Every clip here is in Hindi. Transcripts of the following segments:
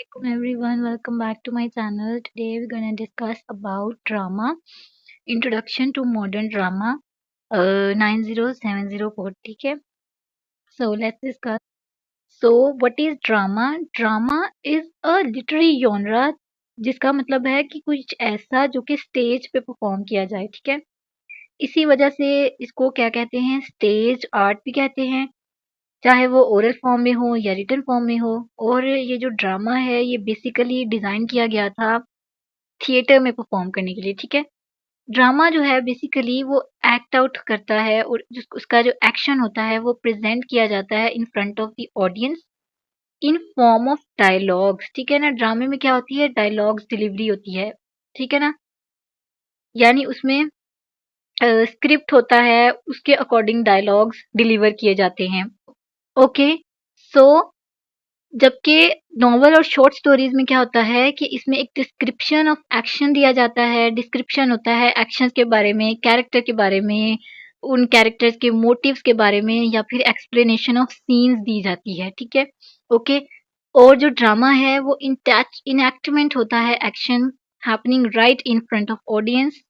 Assalamualaikum everyone, welcome back to my channel. Today we're gonna discuss about drama, introduction to modern drama, 90704. ठीक है? So let's discuss. So what is drama? Drama is a literary genre जिसका मतलब है कि कुछ ऐसा जो कि स्टेज पे परफॉर्म किया जाए. ठीक है? इसी वजह से इसको क्या कहते हैं, स्टेज आर्ट भी कहते हैं, चाहे वो ओरल फॉर्म में हो या रिटन फॉर्म में हो. और ये जो ड्रामा है ये बेसिकली डिज़ाइन किया गया था थिएटर में परफॉर्म करने के लिए. ठीक है? ड्रामा जो है बेसिकली वो एक्ट आउट करता है और उसका जो एक्शन होता है वो प्रेजेंट किया जाता है in front of the audience in form of dialogues. ठीक है ना? ड्रामे में क्या होती है, डायलॉग्स डिलीवरी होती है. ठीक है ना? यानी उसमें स्क्रिप्ट होता है, उसके अकॉर्डिंग डायलॉग्स डिलीवर किए जाते हैं. ओके, सो जबकि नॉवल और शॉर्ट स्टोरीज में क्या होता है कि इसमें एक डिस्क्रिप्शन ऑफ एक्शन दिया जाता है. डिस्क्रिप्शन होता है एक्शंस के बारे में, कैरेक्टर के बारे में, उन कैरेक्टर्स के मोटिव्स के बारे में, या फिर एक्सप्लेनेशन ऑफ सीन्स दी जाती है. ठीक है? ओके. और जो ड्रामा है वो इनएक्टमेंट होता है, action happening right in front of audience.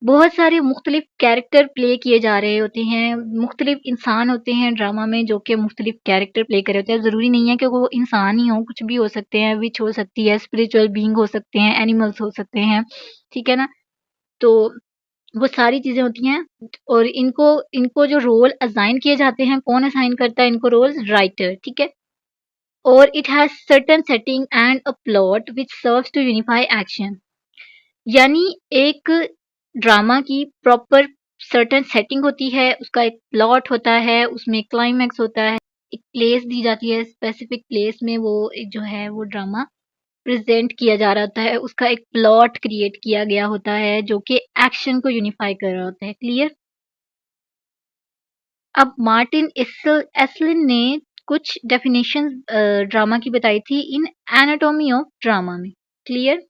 बहुत सारे मुख्तलिफ कैरेक्टर प्ले किए जा रहे होते हैं, मुख्तलिफ इंसान होते हैं ड्रामा में जो कि मुख्तलिफ कैरेक्टर प्ले कर रहे होते हैं. ज़रूरी नहीं है कि वो इंसान ही हो, कुछ भी हो सकते हैं, विच हो सकती है, स्पिरिचुअल बीइंग हो सकते हैं, एनिमल्स हो सकते हैं. ठीक है ना? तो वो सारी चीज़ें होती हैं. और इनको इनको जो रोल असाइन किए जाते हैं, कौन असाइन करता है इनको रोल? राइटर. ठीक है? और it has certain setting and a plot which serves to unify action. यानी एक ड्रामा की प्रॉपर सर्टेन सेटिंग होती है, उसका एक प्लॉट होता है, उसमें क्लाइमैक्स होता है, एक प्लेस दी जाती है, स्पेसिफिक प्लेस में वो एक जो है वो ड्रामा प्रेजेंट किया जा रहा होता है, उसका एक प्लॉट क्रिएट किया गया होता है जो कि एक्शन को यूनिफाई कर रहा होता है. क्लियर? अब मार्टिन एसलिन ने कुछ डेफिनेशन ड्रामा की बताई थी इन एनाटॉमी ऑफ ड्रामा में. क्लियर?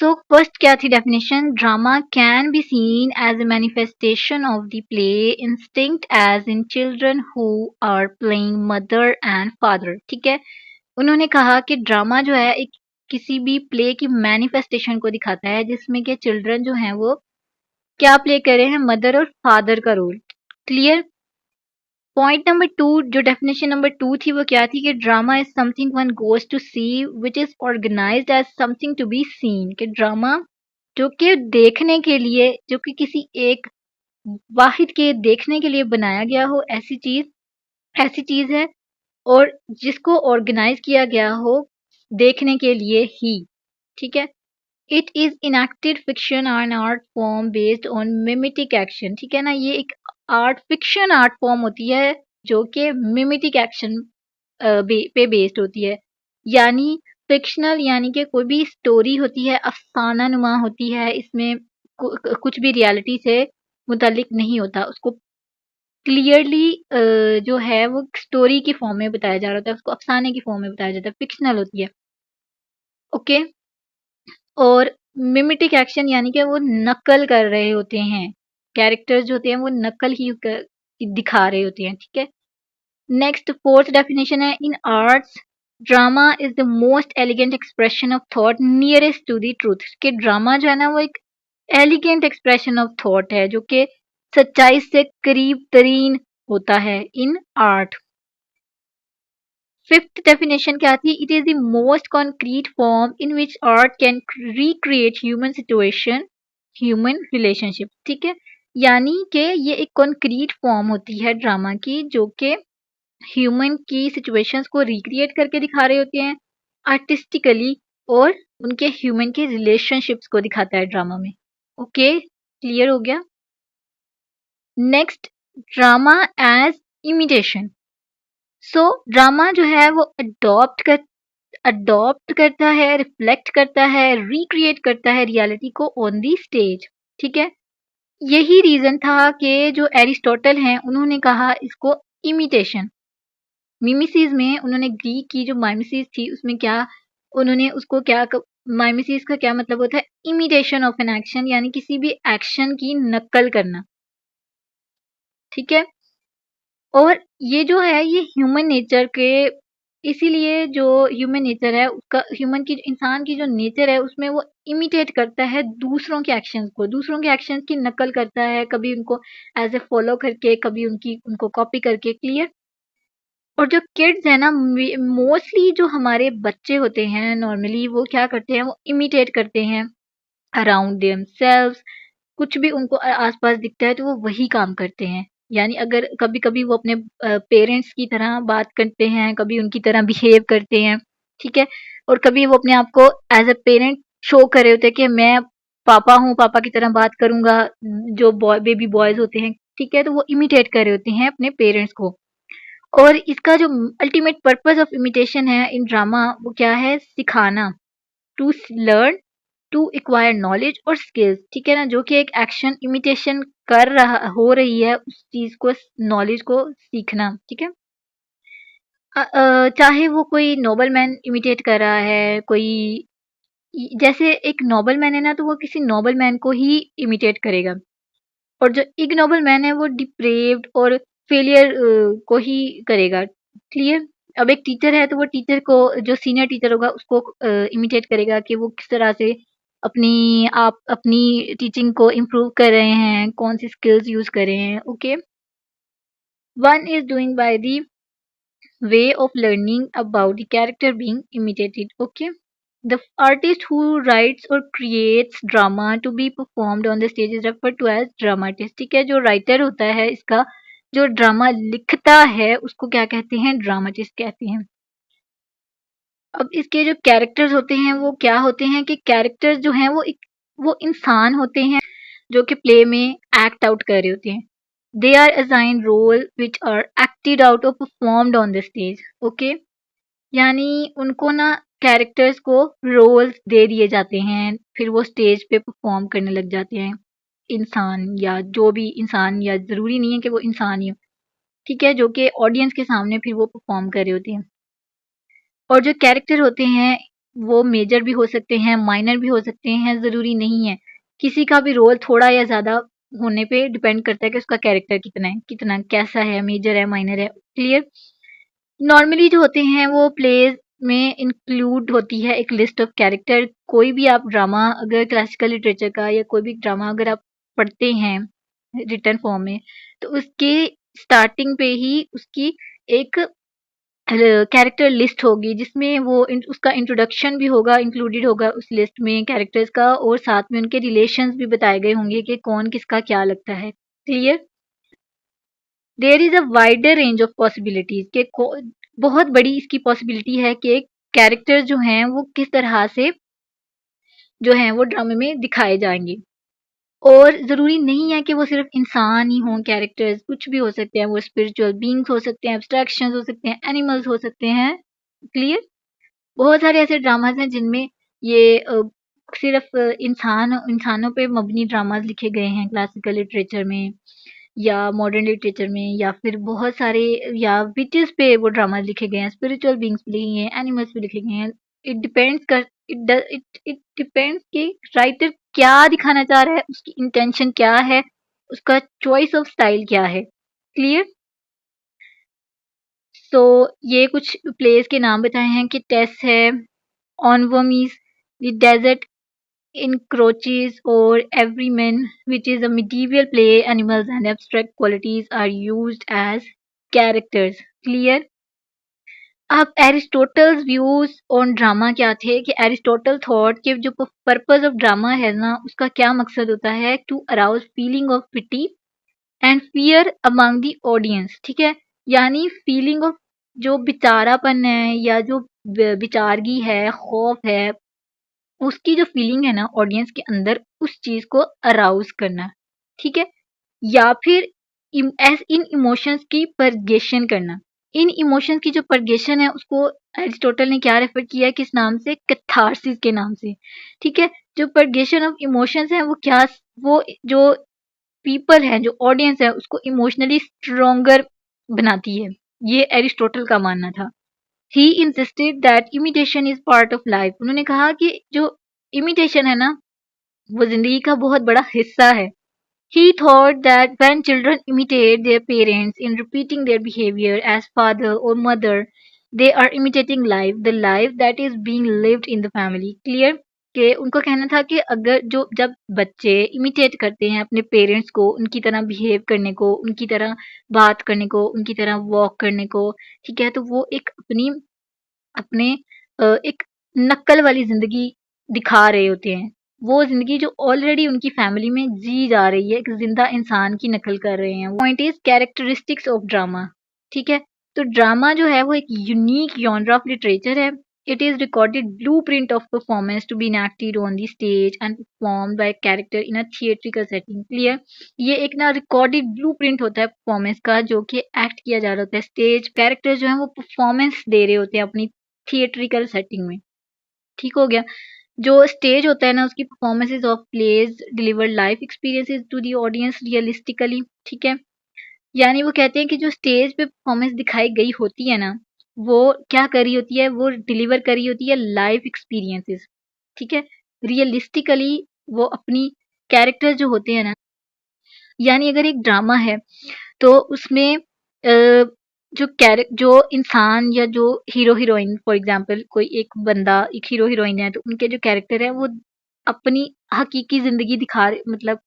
So first क्या थी definition? Drama can be seen as a manifestation of the play instinct as in children who are playing mother and father. ठीक है? उन्होंने कहा कि ड्रामा जो है एक किसी भी प्ले की मैनिफेस्टेशन को दिखाता है जिसमें कि चिल्ड्रन जो हैं वो क्या प्ले कर रहे हैं? मदर और फादर का रोल. क्लियर? पॉइंट नंबर 2, जो डेफिनेशन नंबर 2 थी वो क्या थी कि drama is something one goes to see which is organised as something to be seen. कि ड्रामा जो कि देखने के लिए, जो कि किसी एक वाहिद के देखने के लिए बनाया गया हो, ऐसी चीज है, और जिसको ऑर्गेनाइज किया गया हो देखने के लिए ही. ठीक है? It is enacted fiction and art form based on mimetic action. ठीक है ना? ये एक फिक्शन आर्ट फॉर्म होती है जो कि मिमेटिक एक्शन पे बेस्ड होती है. यानी फिक्शनल यानी कि कोई भी स्टोरी होती है अफसाना नुमा होती है, इसमें कुछ भी रियलिटी से मुतालिक नहीं होता. उसको क्लियरली जो है वो स्टोरी की फॉर्म में बताया जा रहा होता है, उसको अफसाने की फॉर्म में बताया जाता है, फिक्शनल होती है. ओके. और मिमेटिक एक्शन यानी कि वो नकल कर रहे होते हैं, कैरेक्टर्स जो होते हैं वो नकल ही दिखा रहे होते हैं. ठीक है? नेक्स्ट फोर्थ डेफिनेशन है in arts drama is the most elegant expression of thought nearest to the truth. कि ड्रामा जो है ना वो एक एलिगेंट एक्सप्रेशन ऑफ थॉट है जो कि सच्चाई से करीब तरीन होता है इन आर्ट. फिफ्थ डेफिनेशन क्या थी? It is the most concrete form in which art can recreate human situation, human relationship. ठीक है? यानी कि ये एक कॉन्क्रीट फॉर्म होती है ड्रामा की जो कि ह्यूमन की सिचुएशंस को रिक्रिएट करके दिखा रहे होते हैं आर्टिस्टिकली, और उनके ह्यूमन के रिलेशनशिप्स को दिखाता है ड्रामा में. ओके, क्लियर हो गया? Next, drama as imitation. So drama जो है वो अडॉप्ट करता है, रिफ्लेक्ट करता है, रिक्रिएट करता है रियलिटी को ऑन दी स्टेज. ठीक है? यही रीजन था कि जो एरिस्टोटल हैं उन्होंने कहा इसको इमिटेशन. मिमिसिस में उन्होंने ग्रीक की जो माइमेसिस थी उसमें क्या उन्होंने उसको क्या माइमेसिस का क्या मतलब होता है? इमिटेशन ऑफ एन एक्शन, यानी किसी भी एक्शन की नकल करना. ठीक है? और ये जो है ये ह्यूमन नेचर के इसीलिए जो ह्यूमन नेचर है उसका इंसान की जो नेचर है उसमें वो इमिटेट करता है दूसरों के एक्शंस को, दूसरों के एक्शंस की नकल करता है, कभी उनको एज़ ए फॉलो करके, कभी उनको कॉपी करके। क्लियर? और जो किड्स है ना, मोस्टली जो हमारे बच्चे होते हैं नॉर्मली वो क्या करते हैं, वो इमिटेट करते हैं अराउंड देमसेल्व्स। कुछ भी उनको आस-पास दिखता है तो वो वही काम करते हैं। यानी अगर कभी-कभी वो अपने पेरेंट्स की तरह बात करते हैं, कभी उनकी तरह बिहेव करते हैं, ठीक है? और कभी वो अपने आप को एज़ अ पेरेंट शो कर रहे होते हैं कि मैं पापा हूँ, पापा की तरह बात करूँगा, जो बेबी बॉयज़ होते हैं, ठीक है? तो वो इमिटेट कर रहे होते हैं अपने पेरेंट्स को। और इसका जो अल्टीमेट पर्पस ऑफ इमिटेशन है इन ड्रामा, वो क्या है? सिखाना, to learn, to acquire knowledge और स्किल्स, ठीक है ना? जो कि एक एक्शन इमिटेशन कर रहा हो रही है उस चीज को, नॉलेज को सीखना, ठीक है? चाहे वो कोई नोबल मैन इमिटेट कर रहा है, कोई जैसे एक नोबल मैन है ना, तो वो किसी नोबल मैन को ही इमिटेट करेगा। और जो इग्नोबल मैन है वो डिप्रेव्ड और फेलियर को ही करेगा। क्लियर? अब एक टीचर है तो वो टीचर को, जो सीनियर टीचर होगा उसको इमिटेट करेगा कि वो किस तरह से अपनी टीचिंग को इम्प्रूव कर रहे हैं, कौन सी स्किल्स यूज कर रहे हैं। Okay, one is doing by the way of learning about the character being imitated. Okay, the artist who writes or creates drama to be performed on the stage is referred to as dramatist. ठीक है, जो राइटर होता है इसका, जो ड्रामा लिखता है उसको क्या कहते हैं? ड्रामाटिस्ट कहते हैं। अब इसके जो कैरेक्टर्स होते हैं वो क्या होते हैं कि कैरेक्टर्स जो हैं वो इंसान होते हैं जो कि प्ले में एक्ट आउट कर रहे होते हैं। They are assign role which are acted out और performed on the stage. Okay, यानी उनको ना कैरेक्टर्स को रोल्स दे दिए जाते हैं, फिर वो स्टेज पे परफॉर्म करने लग जाते हैं। इंसान, या जो भी इंसान, या ज़रूरी नहीं है कि वो इंसान ही हो, ठीक है? जो कि ऑडियंस के सामने फिर वो परफॉर्म कर रहे होते हैं। और जो कैरेक्टर होते हैं वो मेजर भी हो सकते हैं, माइनर भी हो सकते हैं, ज़रूरी नहीं है। किसी का भी रोल थोड़ा या ज़्यादा होने पे डिपेंड करता है कि उसका कैरेक्टर कितना है, कितना कैसा है, मेजर है, माइनर है। क्लियर? नॉर्मली जो होते हैं वो प्लेज में इंक्लूड होती है एक लिस्ट ऑफ कैरेक्टर। कोई भी आप ड्रामा, अगर क्लासिकल लिटरेचर का या कोई भी ड्रामा अगर आप पढ़ते हैं रिटन फॉर्म में, तो उसके स्टार्टिंग पे ही उसकी एक कैरेक्टर लिस्ट होगी जिसमें उसका इंट्रोडक्शन भी होगा, इंक्लूडेड होगा उस लिस्ट में कैरेक्टर्स का, और साथ में उनके रिलेशंस भी बताए गए होंगे कि कौन किसका क्या लगता है। Clear? There is a wider range of possibilities के, बहुत बड़ी इसकी पॉसिबिलिटी है कि कैरेक्टर्स जो हैं वो किस तरह से जो हैं वो ड्रामे में दिखाए जाएंगे। और ज़रूरी नहीं है कि वो सिर्फ इंसान ही हों कैरेक्टर्स, कुछ भी हो सकते हैं, वो स्पिरिचुअल बीइंग्स हो सकते हैं, एब्स्ट्रैक्शंस हो सकते हैं, एनिमल्स हो सकते हैं। क्लियर? बहुत सारे ऐसे ड्रामाज हैं जिनमें ये सिर्फ इंसानों पे मबनी ड्रामाज लिखे गए हैं क्लासिकल लिटरेचर में या मॉडर्न लिटरेचर में, या फिर बहुत सारे या विचेस पे वो ड्रामाज लिखे गए हैं, स्पिरिचुअल बीइंग्स भी लिखे गए हैं, एनिमल्स भी लिखे गए हैं। इट डिपेंड्स कर इट डिपेंड्स कि राइटर क्या दिखाना चाह रहा है, उसकी इंटेंशन क्या है, उसका चॉइस ऑफ स्टाइल क्या है। क्लियर? सो ये कुछ प्लेस के नाम बताए हैं कि टेस है, on Wormies, the desert encroaches over everyman, which is a medieval play. Animals and abstract qualities are used as characters. Clear? अब एरिस्टोटल्स व्यूज ऑन ड्रामा क्या थे कि एरिस्टोटल थॉट कि जो पर्पस ऑफ ड्रामा है ना, उसका क्या मकसद होता है? To arouse feeling of pity and fear among the audience. ठीक है, यानी फीलिंग ऑफ जो बेचारापन है या जो बेचारगी है, खौफ है, उसकी जो फीलिंग है ना ऑडियंस के अंदर, उस चीज को अराउज करना। ठीक है, या फिर इन इमोशंस की परगेशन करना। इन इमोशंस की जो परगेशन है उसको एरिस्टोटल ने क्या रेफर किया है, किस नाम से? कैथारसिस के नाम से। ठीक है, जो परगेशन ऑफ इमोशंस है वो क्या, वो जो पीपल है, जो ऑडियंस है, उसको इमोशनली स्ट्रोंगर बनाती है। ये एरिस्टोटल का मानना था। He insisted that imitation is part of life. उन्होंने कहा कि जो इमिटेशन है ना, वो जिंदगी का बहुत बड़ा हिस्सा है। He thought that when children imitate their parents in repeating their behavior as father or mother, they are imitating life, the life that is being lived in the family. Clear? कि उनका कहना था कि अगर जो जब बच्चे इमिटेट करते हैं अपने पेरेंट्स को, उनकी तरह बिहेव करने को, उनकी तरह बात करने को, उनकी तरह वॉक करने को, ठीक है, तो वो एक अपनी अपने एक नक्ल वाली ज़िंदगी दिखा रहे होते हैं। वो ज़िंदगी जो ऑलरेडी उनकी फैमिली में जी जा रही है, एक ज़िंदा इंसान की नकल कर रहे हैं। Point is characteristics of drama, ठीक है? तो ड्रामा जो है वो एक यूनिक जॉनर ऑफ लिटरेचर है। It is recorded blueprint of performance to be enacted on the stage and performed by character in a theatrical setting. Clear? ये एक ना रिकॉर्डेड ब्लूप्रिंट होता है परफॉर्मेंस का, जो कि एक्ट किया जा रहा होता है स्टेज। कैरेक्टर जो है वो परफॉर्मेंस दे रहे होते हैं अपनी थिएट्रिकल सेटिंग में। ठीक हो गया? जो स्टेज होता है ना, उसकी performances of plays deliver life experiences to the audience realistically. ठीक है? यानी वो कहते हैं कि जो स्टेज पे परफॉर्मेंस दिखाई गई होती है ना, वो क्या कर रही होती है, वो डिलीवर कर रही होती है लाइफ एक्सपीरियंसेस। ठीक है? रियलिस्टिकली वो अपनी कैरेक्टर जो होते हैं ना, यानी अगर एक ड्रामा है तो उसमें जो इंसान या जो हीरो हीरोइन, फॉर एग्जांपल कोई एक बंदा, एक हीरो हीरोइन है, तो उनके जो कैरेक्टर है वो अपनी हकीकी जिंदगी दिखा रहे, मतलब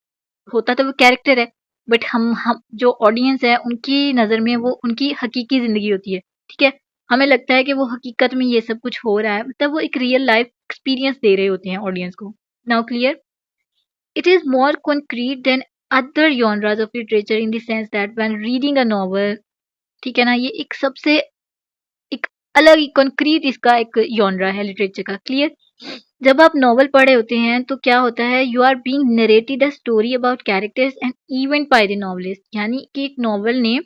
होता तो वो कैरेक्टर है, बट हम जो ऑडियंस है उनकी नज़र में वो उनकी हकीकी जिंदगी होती है। ठीक है? हमें लगता है कि वो हकीकत में ये सब कुछ हो रहा है, मतलब वो एक रियल लाइफ एक्सपीरियंस दे रहे होते हैं ऑडियंस को। Now clear? It is more concrete than other genres of literature in the sense that when reading a novel, ठीक है ना, ये एक सबसे एक अलग ही कंक्रीट इसका एक जॉनरा है लिटरेचर का। क्लियर? जब आप नॉवल पढ़े होते हैं तो क्या होता है, you are being narrated a story about characters and event by the novelist. यानी कि एक नॉवल ने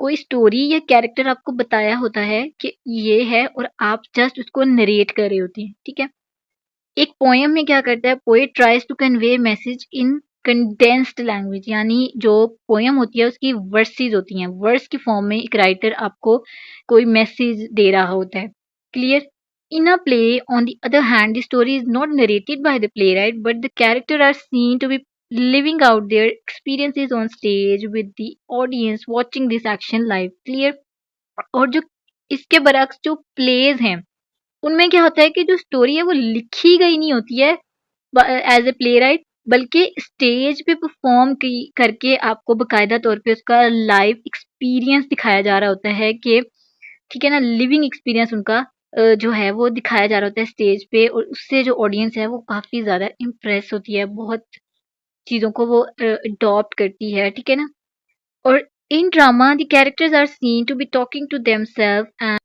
कोई स्टोरी या कैरेक्टर आपको बताया होता है कि ये है, और आप जस्ट उसको नरेट कर रहे होते हैं। ठीक है? एक पोएम में क्या करता है, poet tries to convey message in condensed language. यानी जो पोएम होती है उसकी वर्सेस होती हैं, वर्स की फॉर्म में एक राइटर आपको कोई मैसेज दे रहा होता है। Clear? In a play on the other hand the story is not narrated by the playwright, but the character are seen to be living out their experiences on stage with the audience watching this action live. Clear? और जो इसके बरक्स जो प्लेज हैं, उनमें क्या होता है कि जो स्टोरी है वो लिखी गई नहीं होती है एज ए प्ले राइट, बल्कि स्टेज पे परफॉर्म करके आपको बकायदा तौर पे उसका लाइव एक्सपीरियंस दिखाया जा रहा होता है कि ठीक है ना, लिविंग एक्सपीरियंस उनका जो है वो दिखाया जा रहा होता है स्टेज पे, और उससे जो ऑडियंस है वो काफी ज्यादा इम्प्रेस होती है, बहुत चीजों को वो अडॉप्ट करती है। ठीक है ना? और in drama, the characters are seen to be talking to themselves and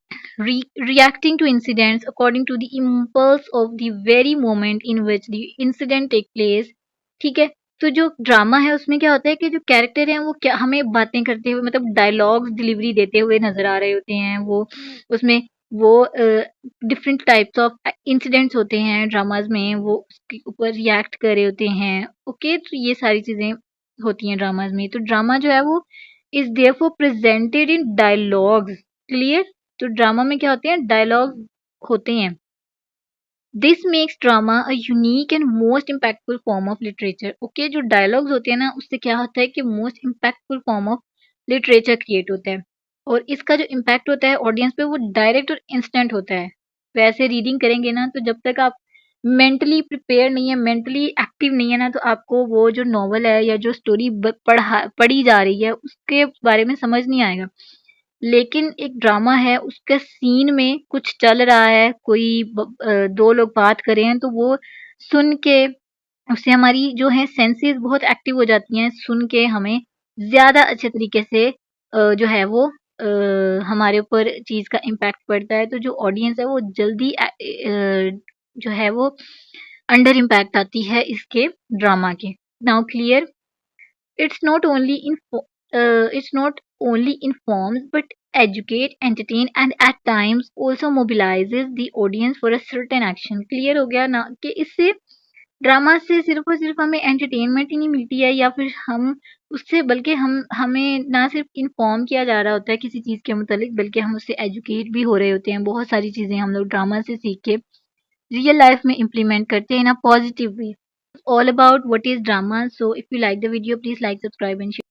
reacting to incidents according to the impulse of the very moment in which the incident take place. ठीक है? तो जो ड्रामा है उसमें क्या होता है कि जो कैरेक्टर हैं वो क्या हमें बातें करते हुए, मतलब डायलॉग्स डिलीवरी देते हुए नजर आ रहे होते हैं। वो उसमें वो डिफरेंट टाइप्स ऑफ इंसिडेंट्स होते हैं ड्रामाज में, वो उसके ऊपर रिएक्ट कर रहे होते हैं। ओके, तो ये सारी चीजें होती हैं ड्रामाज में। तो ड्रामा जो है वो is therefore presented in dialogues. Clear? तो ड्रामा में क्या होते हैं, डायलॉग होते हैं। This makes drama a unique and most impactful form of literature. Okay, जो डायलॉग्स होते हैं ना, उससे क्या होता है कि most impactful form of literature create होता है, और इसका जो इम्पैक्ट होता है ऑडियंस पे वो डायरेक्ट और इंस्टेंट होता है। वैसे रीडिंग करेंगे ना, तो जब तक आप मेंटली प्रिपेयर नहीं है, मेंटली एक्टिव नहीं है ना, तो आपको वो जो नॉवल है या जो स्टोरी पढ़ी जा रही है उसके बारे में समझ नहीं आएगा। लेकिन एक ड्रामा है, उसके सीन में कुछ चल रहा है, कोई दो लोग बात कर रहे हैं, तो वो सुन के उससे हमारी जो है सेंसेस बहुत एक्टिव हो जाती हैं। सुन के हमें ज़्यादा अच्छे तरीके से जो है वो हमारे ऊपर चीज़ का इम्पैक्ट पड़ता है। तो जो ऑडियंस है वो जल्दी जो है वो अंडर इम्पैक्ट आती है इसके ड्रामा के। Now clear? It's not only it's not only informs but educate, entertain and at times also mobilizes the audience for a certain action. Clear हो गया ना कि इससे ड्रामा से सिर्फ और सिर्फ हमें एंटरटेनमेंट ही नहीं मिलती है, या फिर हम उससे, बल्कि हमें ना सिर्फ इन्फॉर्म किया जा रहा होता है किसी चीज़ के मुतालिक, बल्कि हम उससे एजुकेट भी हो रहे होते हैं। बहुत सारी चीज़ें हम लोग ड्रामा से सीख के रियल लाइफ में इम्प्लीमेंट करते हैं in a positive way. All about what is drama. So if you like the video, please like, subscribe and share.